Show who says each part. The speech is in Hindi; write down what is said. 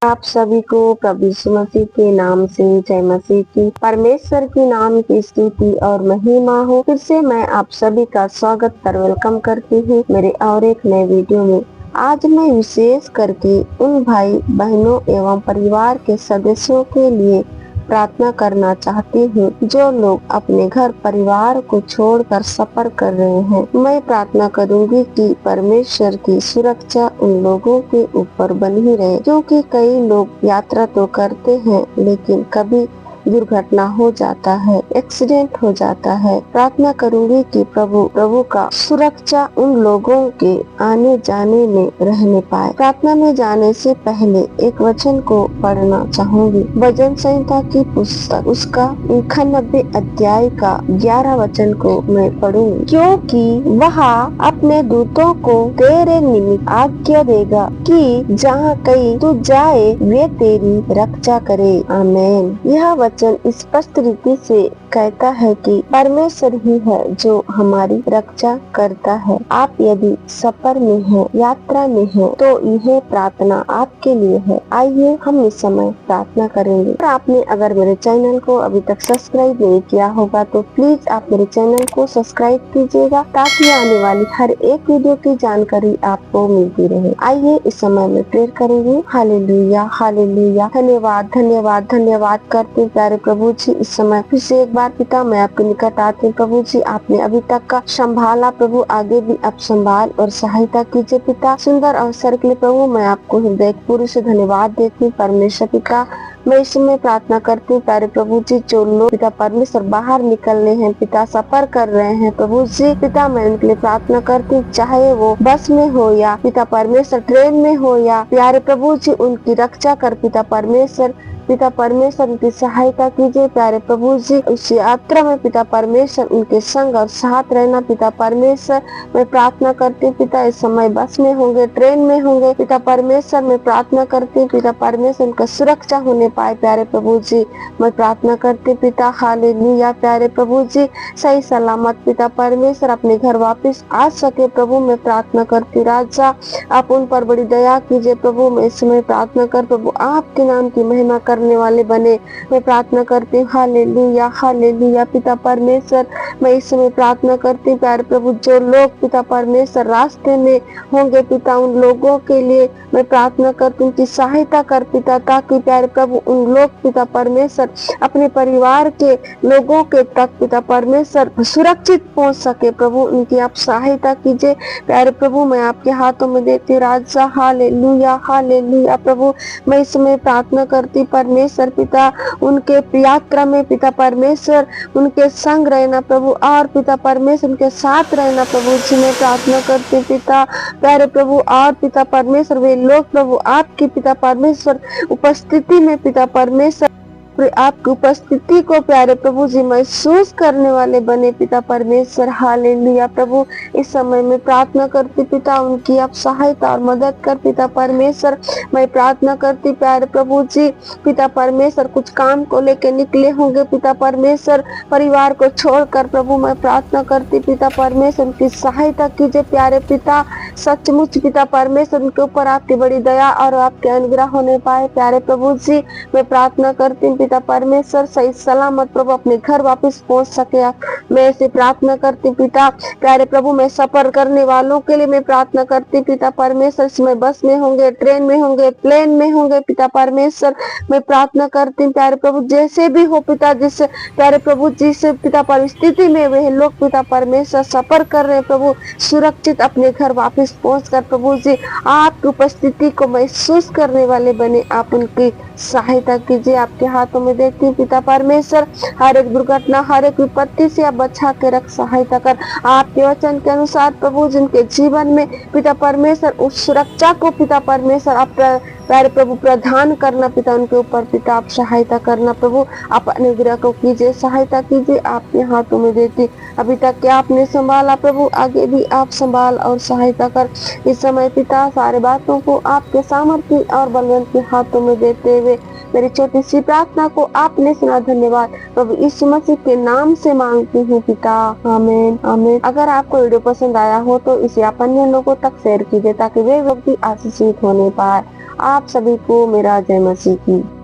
Speaker 1: आप सभी को प्रभु यीशु मसीह के नाम से जय मसीह की। परमेश्वर के नाम की स्तुति और महिमा हो। फिर से मैं आप सभी का स्वागत कर वेलकम करती हूँ मेरे और एक नए वीडियो में। आज मैं विशेष करके उन भाई बहनों एवं परिवार के सदस्यों के लिए प्रार्थना करना चाहती हूँ जो लोग अपने घर परिवार को छोड़कर सफर कर रहे हैं। मैं प्रार्थना करूँगी कि परमेश्वर की सुरक्षा उन लोगों के ऊपर बनी रहे, क्योंकि कई लोग यात्रा तो करते हैं लेकिन कभी दुर्घटना हो जाता है, एक्सीडेंट हो जाता है। प्रार्थना करूंगी कि प्रभु का सुरक्षा उन लोगों के आने जाने में रहने पाए। प्रार्थना में जाने से पहले एक वचन को पढ़ना चाहूंगी। भजन संहिता की पुस्तक उसका 91 अध्याय का 11 वचन को मैं पढ़ूंगी। क्योंकि वह अपने दूतों को तेरे निमित्त आज्ञा देगा कि जहाँ कहीं तू जाए वे तेरी रक्षा करे। आमीन। यह वचन स्पष्ट रीति से कहता है कि परमेश्वर ही है जो हमारी रक्षा करता है। आप यदि सफर में हैं, यात्रा में हैं, तो यह प्रार्थना आपके लिए है। आइए हम इस समय प्रार्थना करेंगे। और आपने अगर मेरे चैनल को अभी तक सब्सक्राइब नहीं किया होगा तो प्लीज आप मेरे चैनल को सब्सक्राइब कीजिएगा, ताकि आने वाली हर एक वीडियो की जानकारी आपको मिलती रहे। आइए इस समय में प्रेयर करेंगे। Hallelujah hallelujah. धन्यवाद धन्यवाद धन्यवाद करते प्यारे प्रभु जी। इस समय फिर से एक बार पिता मैं आपके निकट आती हूँ प्रभु जी। आपने अभी तक का संभाला प्रभु, आगे भी आप संभाल और सहायता कीजिए पिता। सुंदर अवसर के लिए प्रभु मैं आपको हृदय पूर्व से धन्यवाद देती हूँ परमेश्वर पिता। मैं इस समय प्रार्थना करती हूँ प्यारे प्रभु जी, जो लोग पिता परमेश्वर बाहर निकलने हैं पिता, सफर कर रहे हैं प्रभु जी पिता, मैं उनके लिए प्रार्थना करती हूँ, चाहे वो बस में हो या पिता परमेश्वर ट्रेन में हो या प्यारे प्रभु जी उनकी रक्षा कर पिता परमेश्वर उनकी सहायता कीजिए प्यारे प्रभु जी। उस यात्रा में पिता परमेश्वर उनके संग और साथ रहना पिता परमेश्वर। मैं प्रार्थना करती हूँ पिता, इस समय बस में होंगे, ट्रेन में होंगे पिता परमेश्वर, मैं प्रार्थना करती हूँ पिता परमेश्वर उनका सुरक्षा होने पाए प्यारे प्रभु जी। मैं प्रार्थना करती हूँ पिता हालेलुया प्यारे प्रभु जी, सही सलामत पिता परमेश्वर अपने घर वापस आ सके प्रभु। मैं प्रार्थना करती राजा, आप उन पर बड़ी दया कीजिए प्रभु। मैं इस समय प्रार्थना कर प्रभु आपके नाम की महिमा करने वाले बने। मैं प्रार्थना करती हूँ हालेलुया हालेलुया पिता परमेश्वर। मैं इस समय प्रार्थना करती हूँ प्यारे प्रभु, जो लोग पिता परमेश्वर रास्ते में होंगे पिता, उन लोगों के लिए मैं प्रार्थना करती हूँ कि सहायता कर पिता, ताकि प्यारे प्रभु उन लोग पिता परमेश्वर अपने परिवार के लोगों के तक पिता परमेश्वर सुरक्षित पहुंच सके प्रभु। उनकी आप सहायता कीजिए प्यारे प्रभु। मैं आपके हाथों में देती हूँ राजा हालेलुया हालेलुया प्रभु। मैं इस समय प्रार्थना करती परमेश्वर पिता, उनके यात्रा में पिता परमेश्वर उनके संग रहना प्रभु, और पिता परमेश्वर उनके साथ रहना प्रभु जी। मैं प्रार्थना करती पिता प्यारे प्रभु, और पिता परमेश्वर वे लोग प्रभु आपकी पिता परमेश्वर उपस्थिति में पिता परमेश्वर आपकी उपस्थिति को प्यारे प्रभु जी महसूस करने वाले बने पिता परमेश्वर हालेलुया प्रभु। इस समय में प्रार्थना करती पिता, उनकी आप सहायता और मदद कर पिता परमेश्वर। मैं प्रार्थना करती प्यारे प्रभु जी पिता परमेश्वर, कुछ काम को लेके निकले होंगे पिता परमेश्वर परिवार को छोड़कर प्रभु, मैं प्रार्थना करती पिता परमेश्वर उनकी सहायता कीजिए प्यारे पिता। सचमुच पिता परमेश्वर उनके ऊपर आपकी बड़ी दया और आपके अनुग्रह होने पाए प्यारे प्रभु जी। मैं प्रार्थना करती पिता परमेश्वर सही सलामत प्रभु अपने घर वापस पहुंच सके। मैं ऐसे प्रार्थना करती पिता प्यारे प्रभु। मैं सफर करने वालों के लिए मैं प्रार्थना करती पिता परमेश्वर, इसमें बस में होंगे, ट्रेन में होंगे, प्लेन में होंगे पिता परमेश्वर, मैं प्रार्थना करती प्यारे प्रभु जैसे भी हो पिता, जिससे प्यारे प्रभु जिस पिता परिस्थिति में वे लोग पिता परमेश्वर सफर कर रहे प्रभु, सुरक्षित अपने घर वापस पहुँच कर प्रभु जी आपकी उपस्थिति को महसूस करने वाले बने। आप उनकी सहायता कीजिए, आपके हाथों में देखती हूँ पिता परमेश्वर। हर एक दुर्घटना हर एक विपत्ति से आप बचा के रख, सहायता कर आपके वचन के अनुसार प्रभु जिनके जीवन में पिता परमेश्वर उस सुरक्षा को पिता परमेश्वर आप प्यारे प्रभु प्रदान करना पिता, उनके ऊपर पिता आप सहायता करना प्रभु। आप अनुग्रह को कीजिए, सहायता कीजिए, आपके हाथों में देती। अभी तक क्या आपने संभाला प्रभु, आगे भी आप संभाल और सहायता कर। इस समय पिता सारे बातों को आपके सामर्थ्य और बलवंत के हाथों में देते हुए मेरी छोटी सी प्रार्थना को आपने सुना। धन्यवाद प्रभु यीशु मसीह के नाम से मांगती हूँ पिता, आमीन आमीन। अगर आपको वीडियो पसंद आया हो तो इसे आप अन्य लोगों तक शेयर कीजिए, ताकि वे लोग भी आशीषित होने पाए। आप सभी को मेरा जय मसीह की।